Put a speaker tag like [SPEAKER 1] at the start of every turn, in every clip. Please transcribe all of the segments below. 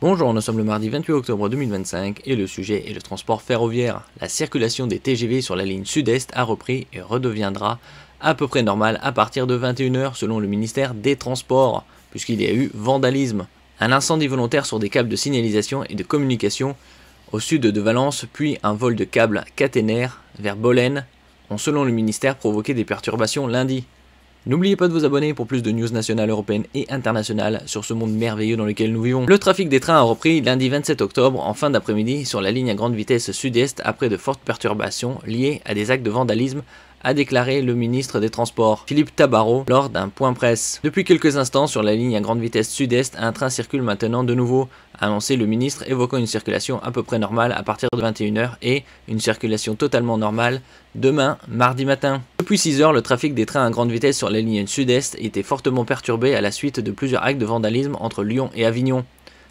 [SPEAKER 1] Bonjour, nous sommes le mardi 28 octobre 2025 et le sujet est le transport ferroviaire. La circulation des TGV sur la ligne sud-est a repris et redeviendra à peu près normale à partir de 21 h selon le ministère des Transports, puisqu'il y a eu vandalisme. Un incendie volontaire sur des câbles de signalisation et de communication au sud de Valence, puis un vol de câbles caténaires vers Bolène ont selon le ministère provoqué des perturbations lundi. N'oubliez pas de vous abonner pour plus de news nationales, européennes et internationales sur ce monde merveilleux dans lequel nous vivons. Le trafic des trains a repris lundi 27 octobre en fin d'après-midi sur la ligne à grande vitesse sud-est après de fortes perturbations liées à des actes de vandalisme, a déclaré le ministre des Transports, Philippe Tabarot, lors d'un point presse. Depuis quelques instants, sur la ligne à grande vitesse sud-est, un train circule maintenant de nouveau, a annoncé le ministre, évoquant une circulation à peu près normale à partir de 21 h et une circulation totalement normale demain, mardi matin. Depuis 6 h, le trafic des trains à grande vitesse sur la ligne sud-est était fortement perturbé à la suite de plusieurs actes de vandalisme entre Lyon et Avignon,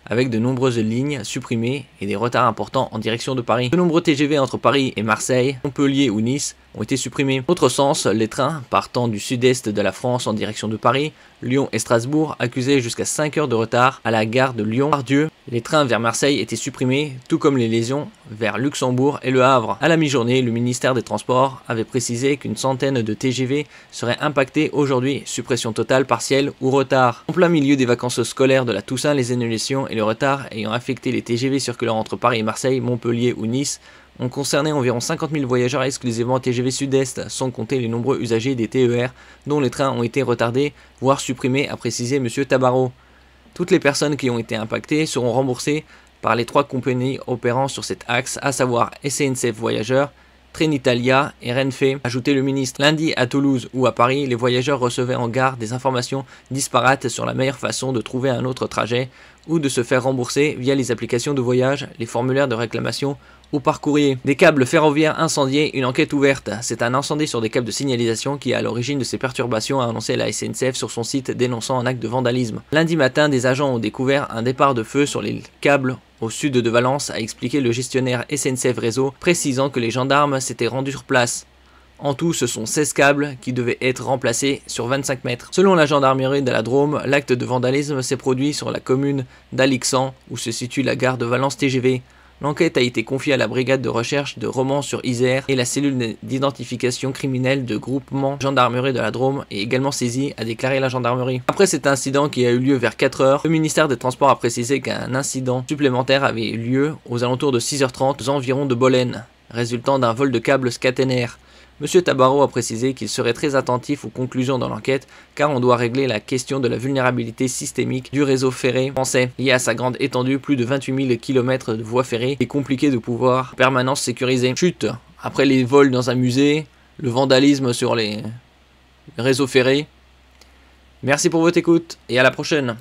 [SPEAKER 1] avec de nombreuses lignes supprimées et des retards importants en direction de Paris. De nombreux TGV entre Paris et Marseille, Montpellier ou Nice ont été supprimés. Autre sens, les trains partant du sud-est de la France en direction de Paris, Lyon et Strasbourg accusaient jusqu'à 5 heures de retard à la gare de Lyon-Pardieu. Les trains vers Marseille étaient supprimés, tout comme les liaisons vers Luxembourg et Le Havre. À la mi-journée, le ministère des Transports avait précisé qu'une centaine de TGV seraient impactés aujourd'hui, suppression totale, partielle ou retard. En plein milieu des vacances scolaires de la Toussaint, les annulations et le retard ayant affecté les TGV circulant entre Paris et Marseille, Montpellier ou Nice ont concerné environ 50 000 voyageurs exclusivement TGV Sud-Est, sans compter les nombreux usagers des TER dont les trains ont été retardés, voire supprimés, a précisé M. Tabarot. Toutes les personnes qui ont été impactées seront remboursées par les 3 compagnies opérant sur cet axe, à savoir SNCF Voyageurs, Trenitalia et Renfe, ajoutait le ministre. Lundi, à Toulouse ou à Paris, les voyageurs recevaient en gare des informations disparates sur la meilleure façon de trouver un autre trajet ou de se faire rembourser via les applications de voyage, les formulaires de réclamation ou par courrier. Des câbles ferroviaires incendiés, une enquête ouverte. C'est un incendie sur des câbles de signalisation qui est à l'origine de ces perturbations, a annoncé la SNCF sur son site dénonçant un acte de vandalisme. Lundi matin, des agents ont découvert un départ de feu sur les câbles au sud de Valence, a expliqué le gestionnaire SNCF Réseau, précisant que les gendarmes s'étaient rendus sur place. En tout, ce sont 16 câbles qui devaient être remplacés sur 25 mètres. Selon la gendarmerie de la Drôme, l'acte de vandalisme s'est produit sur la commune d'Alixan, où se situe la gare de Valence TGV. L'enquête a été confiée à la brigade de recherche de Romans-sur-Isère et la cellule d'identification criminelle de groupement gendarmerie de la Drôme est également saisie, a déclaré la gendarmerie. Après cet incident qui a eu lieu vers 4 h, le ministère des Transports a précisé qu'un incident supplémentaire avait eu lieu aux alentours de 6 h 30 aux environs de Bolène, résultant d'un vol de câbles caténaires. M. Tabarot a précisé qu'il serait très attentif aux conclusions dans l'enquête car on doit régler la question de la vulnérabilité systémique du réseau ferré français. Lié à sa grande étendue, plus de 28 000 km de voies ferrées, et compliqué de pouvoir en permanence sécuriser. Chute, après les vols dans un musée, le vandalisme sur les réseaux ferrés. Merci pour votre écoute et à la prochaine.